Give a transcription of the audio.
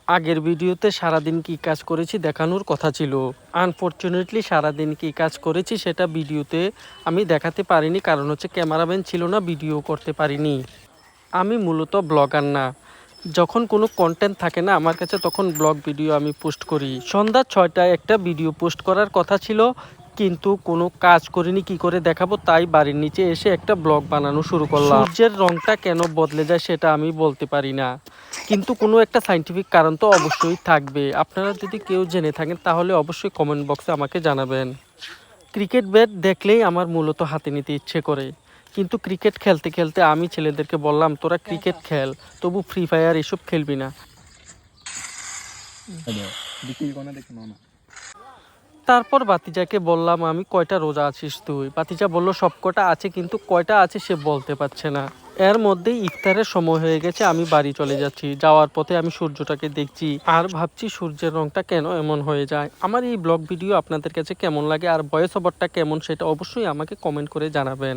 আগের ভিডিওতে সারাদিন কি কাজ করেছি দেখানোর কথা ছিল। আনফরচুনেটলি সারাদিন কি কাজ করেছি সেটা ভিডিওতে আমি দেখাতে পারিনি, কারণ হচ্ছে ক্যামেরাম্যান ছিল না, ভিডিও করতে পারিনি। আমি মূলত ব্লগার না, যখন কোনো কন্টেন্ট থাকে না আমার কাছে তখন ব্লগ ভিডিও আমি পোস্ট করি। সন্ধ্যা 6টায় একটা ভিডিও পোস্ট করার কথা ছিল, কিন্তু কোনো কাজ করিনি, কি করে দেখাবো, তাই বাড়ির নিচে এসে একটা ব্লগ বানানো শুরু করলাম। সূর্যের রংটা কেন বদলে যায় সেটা আমি বলতে পারি না, কিন্তু কোনো একটা সাইন্টিফিক কারণ তো অবশ্যই থাকবে। আপনারা যদি কেউ জেনে থাকেন তাহলে অবশ্যই কমেন্ট বক্সে আমাকে জানাবেন। ক্রিকেট ব্যাট দেখলেই আমার মূলত হাতে নিতে ইচ্ছে করে, কিন্তু ক্রিকেট খেলতে খেলতে আমি ছেলেদেরকে বললাম তোরা ক্রিকেট খেল, তবু ফ্রি ফায়ার এসব খেলবি না। তারপর বাতিজাকে বললাম আমি কয়টা রোজা আছিস তুই? বাতিজা বলল সব কটা আছে, কিন্তু কয়টা আছে সে বলতে পারছে না। এর মধ্যেই ইফতারের সময় হয়ে গেছে, আমি বাড়ি চলে যাচ্ছি। যাওয়ার পথে আমি সূর্যটাকে দেখছি আর ভাবছি সূর্যের রংটা কেন এমন হয়ে যায়। আমার এই ব্লগ ভিডিও আপনাদের কাছে কেমন লাগে আর ভয়েস ওভারটা কেমন সেটা অবশ্যই আমাকে কমেন্ট করে জানাবেন।